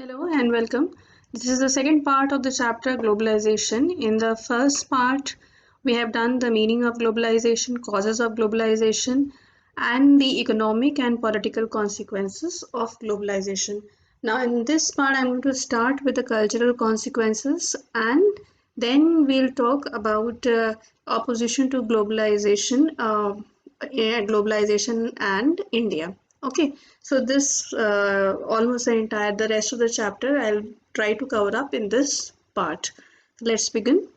Hello and welcome. This is the second part of the chapter Globalization. In the first part, we have done the meaning of globalization, causes of globalization, and the economic and political consequences of globalization. Now, in this part, I'm going to start with the cultural consequences and then we'll talk about opposition to globalization and India. Okay, so this almost the rest of the chapter I'll try to cover up in this part. Let's begin.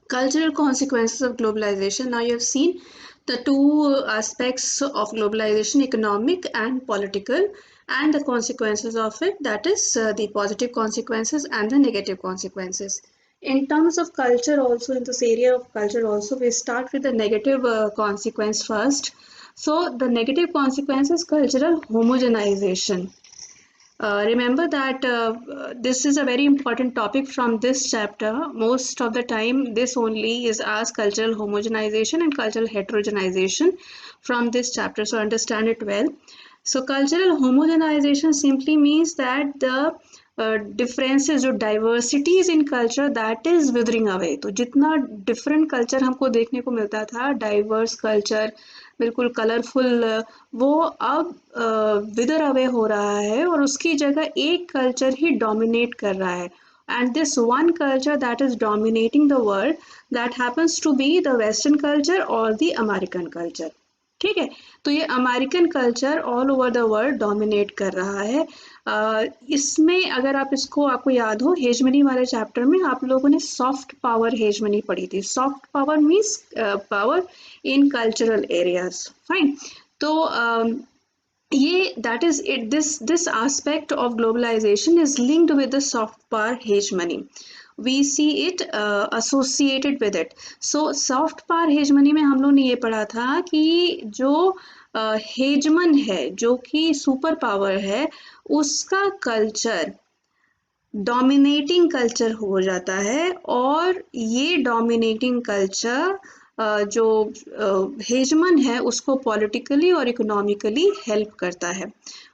Cultural consequences of globalization. Now you have seen the two aspects of globalization, economic and political, and the consequences of it, that is the positive consequences and the negative consequences. In terms of culture also, in this area of culture also, we start with the negative consequence first. So the negative consequence is cultural homogenization. Remember that this is a very important topic from this chapter. Most of the time, this only is asked cultural homogenization and cultural heterogenization from this chapter. So understand it well. So cultural homogenization simply means that the differences or diversities in culture that is withering away. तो जितना different culture हमको देखने को मिलता था, diverse culture, बिल्कुल colourful, वो अब विदर अवे हो रहा है और उसकी जगह एक कल्चर ही डोमिनेट कर रहा है. And this one culture that is dominating the world, that happens to be the Western culture or the American culture. ठीक है, तो ये American culture all over the world dominate कर रहा है. इसमें अगर आप इसको आपको याद हो, हेजमनी वाले चैप्टर में आप लोगों ने सॉफ्ट पावर हेजमनी पढ़ी थी. Soft power means power in cultural areas. Fine. तो ये that is it, this aspect of globalization is linked with the soft power hegemony. We see it associated with it. So soft power hegemony में हम लोग ने ये पढ़ा था कि जो हेजमन है, जो कि सुपर पावर है, उसका कल्चर डोमिनेटिंग कल्चर हो जाता है और ये डोमिनेटिंग कल्चर जो हेजमन है उसको पॉलिटिकली और इकोनॉमिकली हेल्प करता है.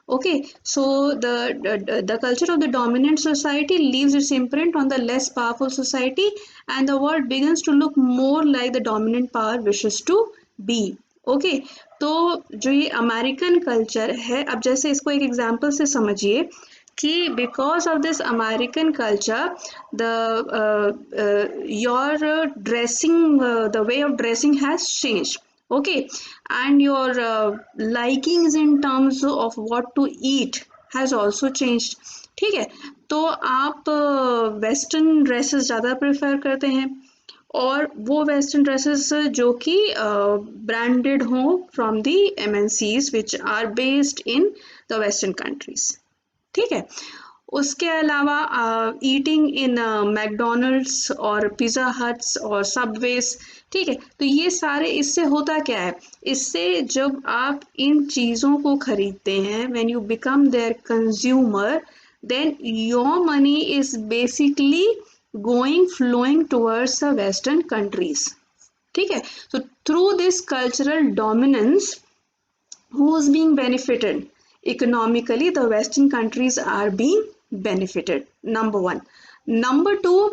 Okay, so the culture of the dominant society leaves its imprint on the less powerful society and the world begins to look more like the dominant power wishes to be. Okay, तो जो ये American culture है, अब जैसे इसको एक example से समझिए कि because of this American culture, your dressing, the way of dressing has changed. Okay, and your likings in terms of what to eat has also changed. ठीक है, तो आप वेस्टर्न ड्रेसेस ज़्यादा प्रेफर करते हैं और वो वेस्टर्न ड्रेसेस जो कि ब्रांडेड हों from the MNCs which are based in the western countries. ठीक है, उसके अलावा ईटिंग इन मैकडोनल्ड्स और पिज़्ज़ा हट्स और सबवेज. ठीक है, तो ये सारे, इससे होता क्या है, इससे जब आप इन चीज़ों को खरीदते हैं, when you become their consumer, then your money is basically going flowing towards the western countries. ठीक है, so through this cultural dominance, who is being benefited? Economically, the Western countries are being benefited. Number one. Number two,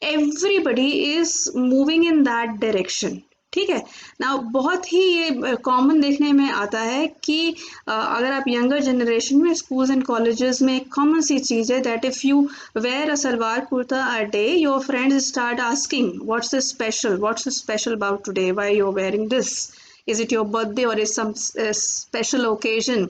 everybody is moving in that direction. ठीक है ना, बहुत ही ये common देखने में आता है कि अगर आप यंगर जनरेशन में स्कूल्स एंड कॉलेजेस में एक कॉमन सी चीज़ है that if you wear a salwar kurta a day, your friends start asking what's special about today, why you are wearing this, is it your birthday और is some special occasion.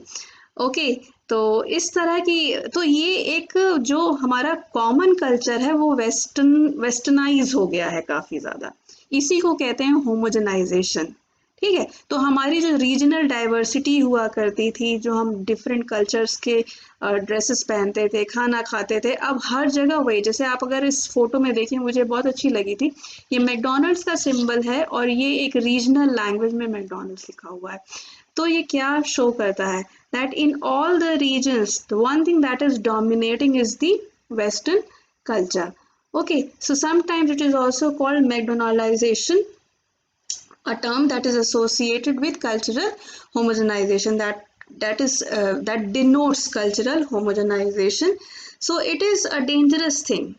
Okay, तो इस तरह की, तो ये एक जो हमारा कॉमन कल्चर है वो वेस्टर्नाइज हो गया है काफ़ी ज़्यादा. इसी को कहते हैं होमोजेनाइजेशन. ठीक है, तो हमारी जो रीजनल डाइवर्सिटी हुआ करती थी, जो हम डिफरेंट कल्चर्स के ड्रेसेस पहनते थे, खाना खाते थे, अब हर जगह वही. जैसे आप अगर इस फोटो में देखें, मुझे बहुत अच्छी लगी थी, ये मैकडोनल्ड्स का सिंबल है और ये एक रीजनल लैंग्वेज में मैकडोनल्ड्स लिखा हुआ है. तो ये क्या शो करता है, that in all the regions the one thing that is dominating is the Western culture. Okay, so sometimes it is also called McDonaldization, a term that is associated with cultural homogenization, that that denotes cultural homogenization. So it is a dangerous thing.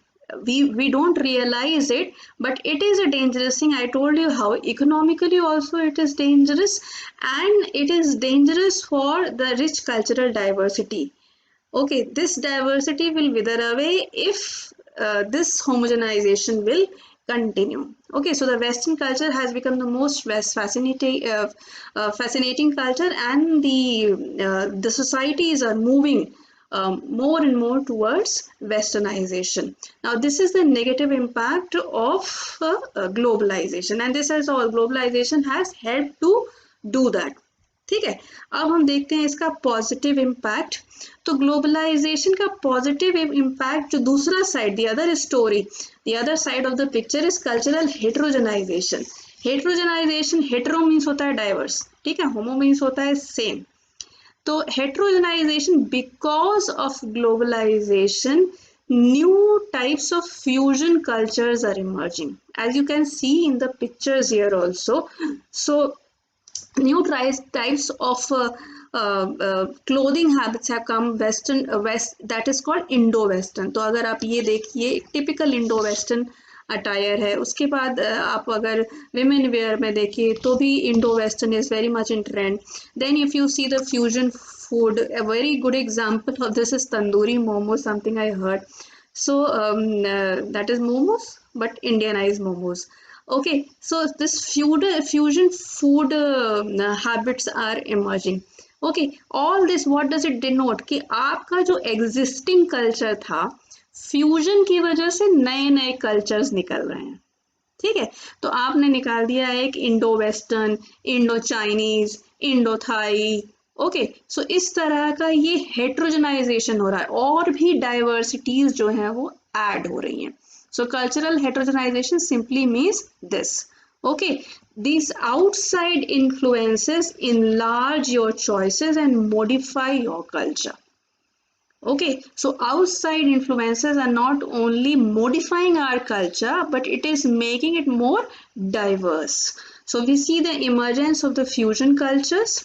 We don't realize it, but it is a dangerous thing. I told you how economically also it is dangerous, and it is dangerous for the rich cultural diversity. Okay, this diversity will wither away if this homogenization will continue. Okay, so the Western culture has become the most fascinating culture, and the societies are moving more and more towards westernization. Now this is the negative impact of globalization, and this has all globalization has helped to do that. ठीक है, अब हम देखते हैं इसका positive impact. तो globalisation का positive impact जो दूसरा side, the other story, the other side of the picture is cultural heterogenisation. Heterogenisation, hetero means होता है डाइवर्स, ठीक है, होमो मीन्स होता है सेम. तो heterogenisation, because of globalisation, new types of fusion cultures are emerging, as you can see in the pictures here also. So new types of clothing habits have come west, that is called Indo-Western. तो अगर आप ये देखिए, typical Indo-Western attire है. उसके बाद आप अगर विमेन वेयर में देखिए तो भी Indo-Western is very much in trend. Then if you see the fusion food, a very good example of this is tandoori momo, something I heard. So that is momos, but Indianized momos. Okay, so this fusion food habits are emerging. Okay, all this, what does it denote? कि आपका जो existing culture था, fusion की वजह से नए नए cultures निकल रहे हैं. ठीक है, तो आपने निकाल दिया एक Indo western, Indo Chinese, Indo Thai. Okay, so इस तरह का ये हेट्रोजनाइजेशन हो रहा है, और भी डाइवर्सिटीज जो हैं वो ऐड हो रही हैं. So cultural heterogenization simply means this. Okay, these outside influences enlarge your choices and modify your culture. Okay, so outside influences are not only modifying our culture, but it is making it more diverse. So we see the emergence of the fusion cultures,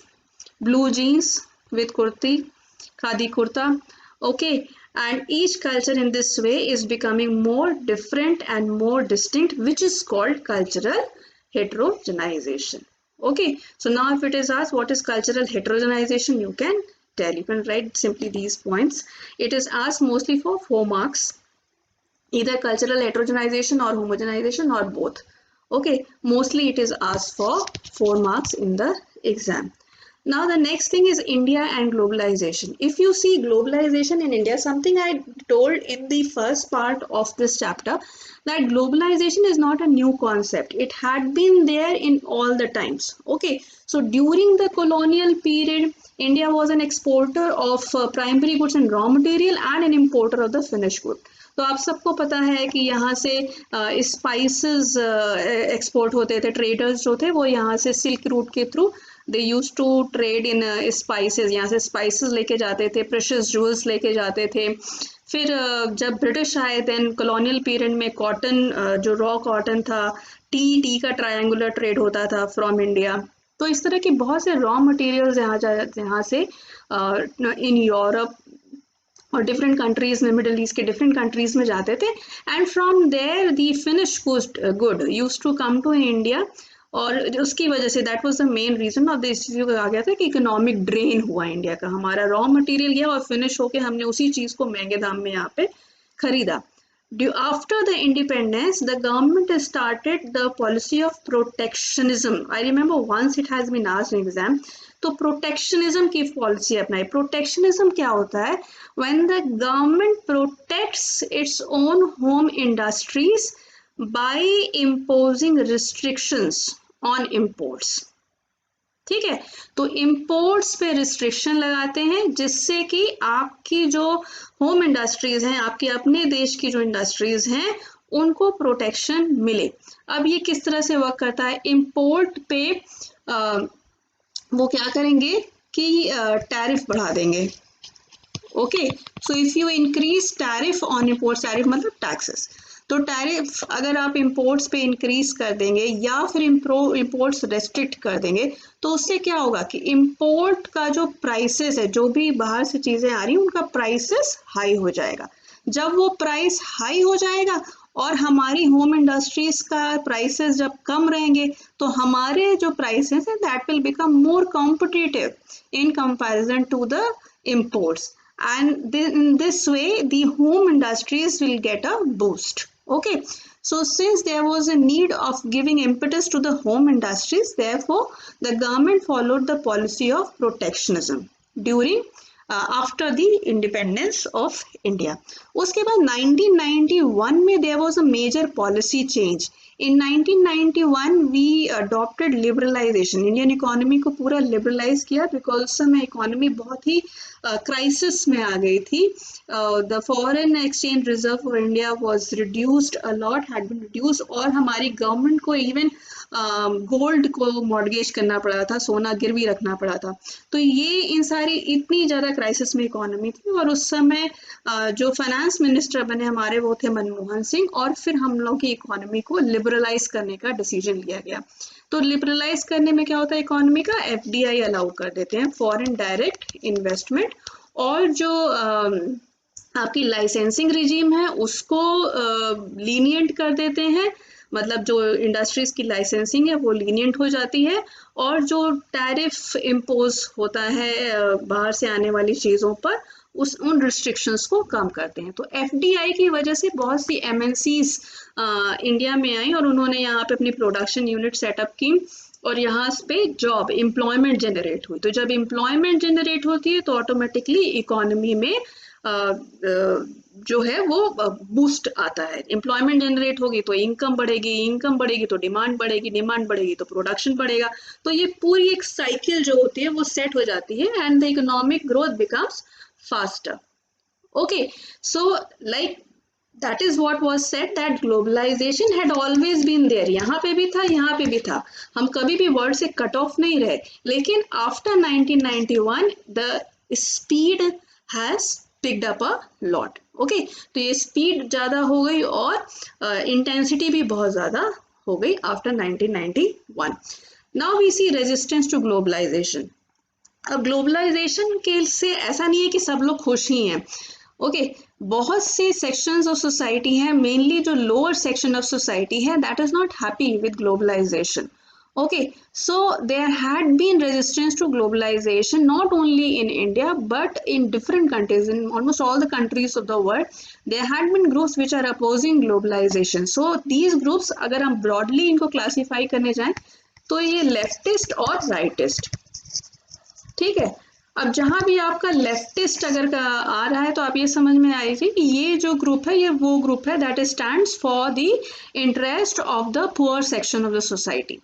blue jeans with kurti, khadi kurta. Okay, and each culture in this way is becoming more different and more distinct, which is called cultural heterogenization. Okay, so now if it is asked what is cultural heterogenization, you can tell, you can write simply these points. It is asked mostly for 4 marks, either cultural heterogenization or homogenization or both. Okay, mostly it is asked for 4 marks in the exam. Now the next thing is India and globalization. If you see globalization in India, something I told in the first part of this chapter, that globalization is not a new concept. It had been there in all the times. Okay, so during the colonial period, India was an exporter of primary goods and raw material, and an importer of the finished good. तो आप सबको पता है कि यहाँ से spices export होते थे. ट्रेडर्स जो थे वो यहाँ से सिल्क रूट के through they use to trade in spices. यहाँ से स्पाइसेस लेके जाते थे, प्रेशियस ज्वेल्स लेके जाते थे. फिर जब ब्रिटिश आए, देन कॉलोनियल पीरियड में कॉटन, जो रॉ कॉटन था, टी का ट्रायंगुलर ट्रेड होता था फ्रॉम इंडिया. तो इस तरह के बहुत से रॉ मटेरियल्स यहाँ से इन यूरोप और डिफरेंट कंट्रीज में, मिडिल ईस्ट के डिफरेंट कंट्रीज में जाते थे. And from there the finished good used to come to India. और उसकी वजह से that was the main reason of this चीज़ कहा गया था कि इकोनॉमिक ड्रेन हुआ इंडिया का. हमारा रॉ मटेरियल गया और फिनिश होके हमने उसी चीज़ को महंगे दाम में यहाँ पे खरीदा. After the independence, the government started the policy of protectionism. I remember once it has been asked in exam. तो प्रोटेक्शनिज्म की पॉलिसी अपनाई. प्रोटेक्शनिज्म क्या होता है? When the government protects its own home industries by imposing restrictions on imports. ठीक है, तो imports पे रिस्ट्रिक्शन लगाते हैं जिससे कि आपकी जो होम इंडस्ट्रीज हैं, आपके अपने देश की जो इंडस्ट्रीज हैं, उनको प्रोटेक्शन मिले. अब ये किस तरह से वर्क करता है? इंपोर्ट पे वो क्या करेंगे कि टैरिफ बढ़ा देंगे. Okay, so if you increase tariff on import, tariff मतलब टैक्सेस, तो टैरिफ अगर आप इंपोर्ट्स पे इंक्रीज कर देंगे या फिर इंपोर्ट्स रेस्ट्रिक्ट कर देंगे तो उससे क्या होगा कि इंपोर्ट का जो प्राइसेस है, जो भी बाहर से चीज़ें आ रही हैं उनका प्राइसेस हाई हो जाएगा। जब वो प्राइस हाई हो जाएगा और हमारी होम इंडस्ट्रीज का प्राइसेस जब कम रहेंगे तो हमारे जो प्राइसेस हैं that will become more competitive in comparison to the imports, and in this way the home industries will get a boost. Okay, so since there was a need of giving impetus to the home industries, therefore the government followed the policy of protectionism during after the independence of India. उसके बाद 1991 में there was a major policy change. In 1991 we adopted liberalization. Indian economy को पूरा liberalise किया because उस समय economy बहुत ही crisis में आ गई थी. The foreign exchange reserve for India was reduced a lot, had been reduced, और हमारी गवर्नमेंट को इवन गोल्ड को मॉर्गेज करना पड़ा था, सोना गिरवी रखना पड़ा था. तो ये इन सारी इतनी ज़्यादा क्राइसिस में इकोनॉमी थी और उस समय जो फाइनेंस मिनिस्टर बने हमारे वो थे मनमोहन सिंह, और फिर हम लोग की इकोनॉमी को लिबरलाइज करने का डिसीजन लिया गया. तो लिबरलाइज करने में क्या होता है इकोनॉमी का, एफडीआई अलाउ कर देते हैं, फॉरेन डायरेक्ट इन्वेस्टमेंट, और जो आपकी लाइसेंसिंग रिजीम है उसको लीनियंट कर देते हैं, मतलब जो इंडस्ट्रीज की लाइसेंसिंग है वो लीनियंट हो जाती है, और जो टैरिफ इम्पोज होता है बाहर से आने वाली चीज़ों पर उन रिस्ट्रिक्शंस को कम करते हैं. तो एफडीआई की वजह से बहुत सी एमएनसीज इंडिया में आई और उन्होंने यहाँ पे अपनी प्रोडक्शन यूनिट सेटअप की और यहाँ पे जॉब एम्प्लॉयमेंट जनरेट हुई. तो जब एम्प्लॉयमेंट जनरेट होती है तो ऑटोमेटिकली इकोनॉमी में जो है वो बूस्ट आता है. एम्प्लॉयमेंट जनरेट होगी तो इनकम बढ़ेगी, इनकम बढ़ेगी तो डिमांड बढ़ेगी, डिमांड बढ़ेगी तो प्रोडक्शन बढ़ेगा. तो ये पूरी एक साइकिल जो होती है वो सेट हो जाती है and the economic growth becomes faster. Okay, so like that is what was said that globalization had always been there. यहाँ पे भी था, यहाँ पे भी था, हम कभी भी वर्ड से कट ऑफ नहीं रहे. लेकिन after 1991 the speed has picked up a lot. Okay, तो ये स्पीड ज़्यादा हो गई और इंटेंसिटी भी बहुत ज़्यादा हो गई after 1991. Now we see resistance to globalization. अब ग्लोबलाइजेशन के से ऐसा नहीं है कि सब लोग खुश ही हैं. ओके, बहुत से सेक्शंस ऑफ सोसाइटी हैं, मेनली जो लोअर सेक्शन ऑफ सोसाइटी है that is not happy with globalization. Okay, so there had been resistance to globalization not only in India but in different countries, in almost all the countries of the world. There had been groups which are opposing globalization. So these groups, अगर हम broadly इनको classify करने जाएं तो ये leftist और rightist. ठीक है, अब जहाँ भी आपका लेफ्टिस्ट अगर का आ रहा है तो आप ये समझ में आएगी कि ये जो ग्रुप है ये वो ग्रुप है that stands for the interest of the poor section of the society.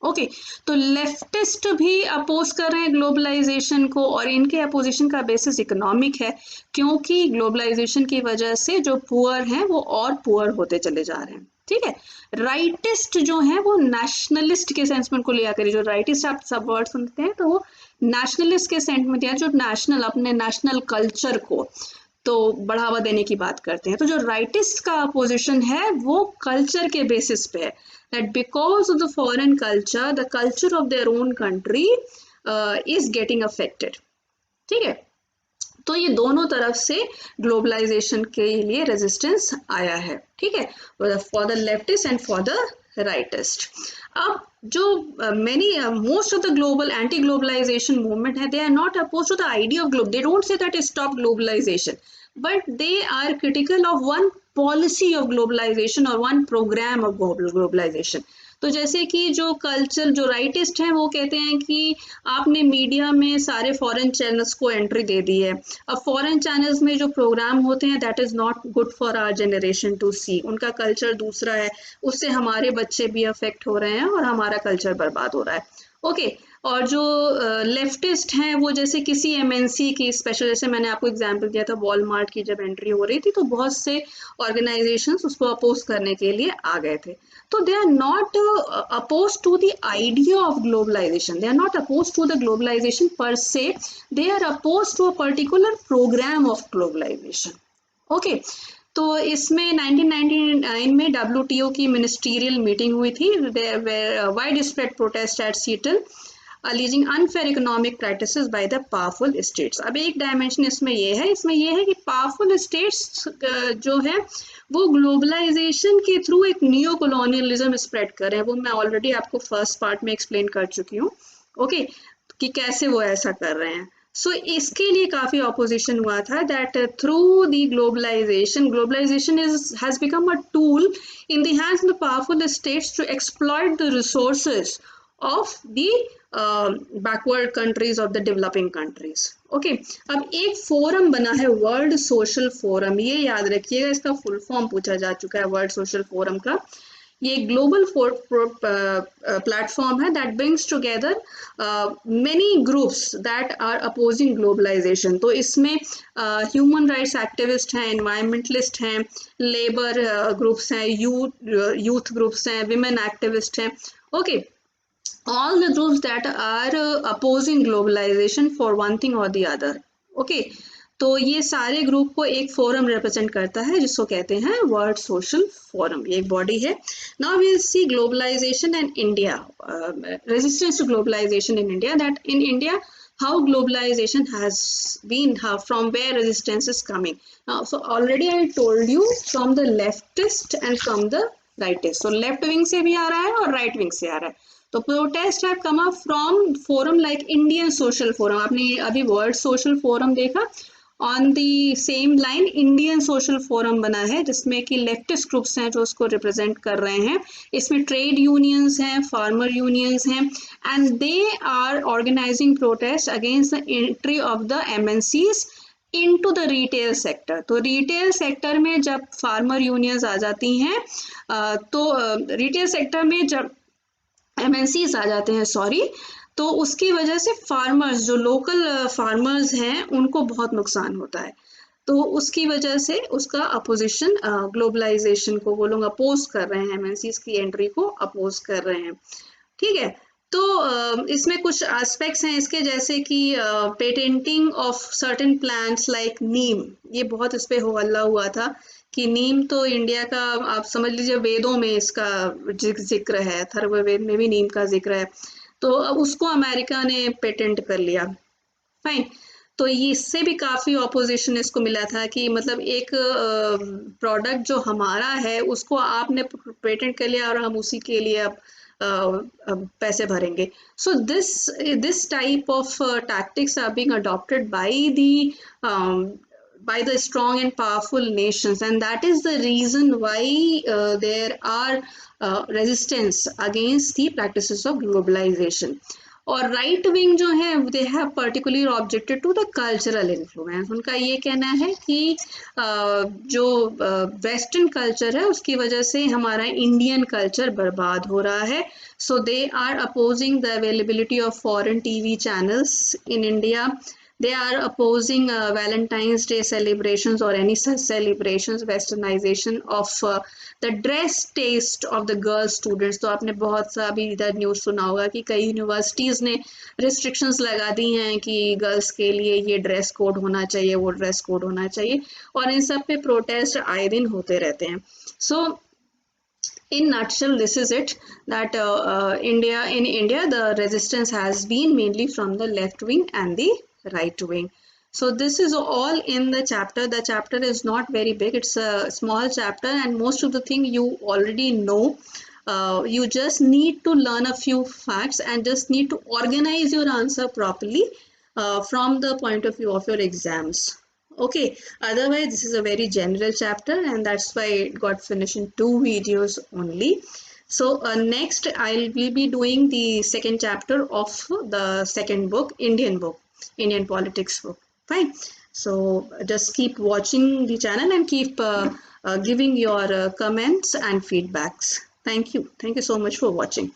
Okay, तो लेफ्टिस्ट भी अपोज कर रहे हैं ग्लोबलाइजेशन को और इनके अपोजिशन का बेसिस इकोनॉमिक है, क्योंकि ग्लोबलाइजेशन की वजह से जो पुअर हैं वो और पुअर होते चले जा रहे हैं. ठीक है, राइटिस्ट जो है वो नेशनलिस्ट के सेंस में उनको लिया करिए. जो राइटिस्ट आप सब वर्ड सुनते हैं तो वो नेशनलिस्ट के सेंस में दिया, जो नेशनल अपने नेशनल कल्चर को तो बढ़ावा देने की बात करते हैं. तो जो राइटिस्ट का अपोजिशन है वो कल्चर के बेसिस पे है, that because of the foreign culture, the culture of their own country is getting affected. ठीक है, तो ये दोनों तरफ से ग्लोबलाइजेशन के लिए रेजिस्टेंस आया है. ठीक है, for the leftist and for the rightist. अब जो most of the global anti-globalization movement है, they are not opposed to the idea of globe. They don't say that stop globalization, but they are critical of one policy of globalization or one program of globalization. तो जैसे कि जो culture जो rightist हैं वो कहते हैं कि आपने मीडिया में सारे फॉरेन चैनल्स को एंट्री दे दी है. अब फॉरेन चैनल्स में जो प्रोग्राम होते हैं that is not good for our generation to see. उनका कल्चर दूसरा है, उससे हमारे बच्चे भी अफेक्ट हो रहे हैं और हमारा कल्चर बर्बाद हो रहा है. ओके, और जो लेफ्टिस्ट हैं वो जैसे किसी एमएनसी की स्पेशल, जैसे मैंने आपको एग्जांपल दिया था वॉलमार्ट की जब एंट्री हो रही थी तो बहुत से ऑर्गेनाइजेशंस उसको अपोज करने के लिए आ गए थे. तो they are not oppose to the idea of globalization, they are not oppose to the globalization per se, they are oppose to a particular programme of globalization. Okay, तो इसमें 1999 में WTO की मिनिस्ट्रियल मीटिंग हुई थी, widespread protest at Seattle alleging unfair economic practices by the powerful states। अब एक dimension इसमें ये है कि पावरफुल स्टेट्स जो है वो ग्लोबलाइजेशन के थ्रू एक न्यू कॉलोनियलिज्म स्प्रेड कर रहे हैं। वो मैं ऑलरेडी आपको फर्स्ट पार्ट में एक्सप्लेन कर चुकी हूँ, ओके, कि कैसे वो ऐसा कर रहे हैं। सो इसके लिए काफी ऑपोजिशन हुआ था, that through the globalization has become a tool in the hands of the powerful states to exploit the resources of the backward countries of the developing countries। Okay, अब एक फोरम बना है वर्ल्ड सोशल फोरम, ये याद रखिएगा, इसका full form पूछा जा चुका है वर्ल्ड सोशल फोरम का। ये ग्लोबल प्लेटफॉर्म है that brings together many groups that are opposing globalization. तो इसमें ह्यूमन राइट्स एक्टिविस्ट हैं, एनवायरमेंटलिस्ट हैं, लेबर ग्रुप्स हैं, यूथ ग्रुप्स हैं, विमेन एक्टिविस्ट हैं, okay, all the groups that are opposing globalization for one thing or the other। okay, तो ये सारे ग्रुप को एक फोरम रिप्रेजेंट करता है जिसको कहते हैं वर्ल्ड सोशल फोरम, ये एक बॉडी है। Now we will see globalization and India, resistance to globalization in India, that in India how globalization has been, from where resistance is coming now। So already I told you from the leftist and from the rightist। so left wing से भी आ रहा है और right wing से आ रहा है। तो protest have come up from forum like Indian social forum. आपने अभी वर्ल्ड सोशल फोरम देखा, on the same line Indian social forum बना है जिसमें कि लेफ्टिस्ट ग्रुप्स हैं जो उसको रिप्रेजेंट कर रहे हैं। इसमें ट्रेड यूनियंस हैं, फार्मर यूनियंस हैं, and they are organising protest against the entry of the MNCs into the retail sector. तो रिटेल सेक्टर में जब फार्मर यूनियंस आ जाती हैं, तो रिटेल सेक्टर में जब MNCs आ जाते हैं, सॉरी, तो उसकी वजह से फार्मर्स, जो लोकल फार्मर्स हैं, उनको बहुत नुकसान होता है। तो उसकी वजह से उसका अपोजिशन ग्लोबलाइजेशन को वो लोग अपोज कर रहे हैं, MNCs की एंट्री को अपोज कर रहे हैं, ठीक है। तो इसमें कुछ एस्पेक्ट्स हैं इसके, जैसे कि patenting of certain plants like neem, ये बहुत इस पे हो हल्ला हुआ था कि नीम तो इंडिया का, आप समझ लीजिए वेदों में इसका जिक्र है, अथर्ववेद में भी नीम का जिक्र है, तो अब उसको अमेरिका ने पेटेंट कर लिया, फाइन। तो ये इससे भी काफ़ी ऑपोजिशन इसको मिला था कि मतलब एक प्रोडक्ट जो हमारा है उसको आपने पेटेंट कर लिया और हम उसी के लिए अब पैसे भरेंगे। So this type of tactics are being adopted by the strong and powerful nations, and that is the reason why there are resistance against the practices of globalization। और राइट विंग जो है they have particularly objected to the cultural influence. उनका ये कहना है कि जो western culture है उसकी वजह से हमारा इंडियन कल्चर बर्बाद हो रहा है। So they are opposing the availability of foreign TV channels in India. They are opposing Valentine's Day celebrations or any such celebrations, westernization of the dress taste of the girl students। तो आपने बहुत सा अभी इधर news सुना होगा कि कई यूनिवर्सिटीज़ ने रिस्ट्रिक्शंस लगा दी हैं कि गर्ल्स के लिए ये ड्रेस कोड होना चाहिए, वो ड्रेस कोड होना चाहिए, और इन सब पे प्रोटेस्ट आए दिन होते रहते हैं। सो in nutshell, this is it, that in India the resistance has been mainly from the left wing and the right wing। So this is all in the chapter. The chapter is not very big, it's a small chapter, and most of the thing you already know। You just need to learn a few facts and just need to organize your answer properly from the point of view of your exams, okay। Otherwise this is a very general chapter and that's why it got finished in 2 videos only। So next I will be doing the second chapter of the second book, Indian politics book, fine। So just keep watching the channel and keep giving your comments and feedbacks। Thank you so much for watching।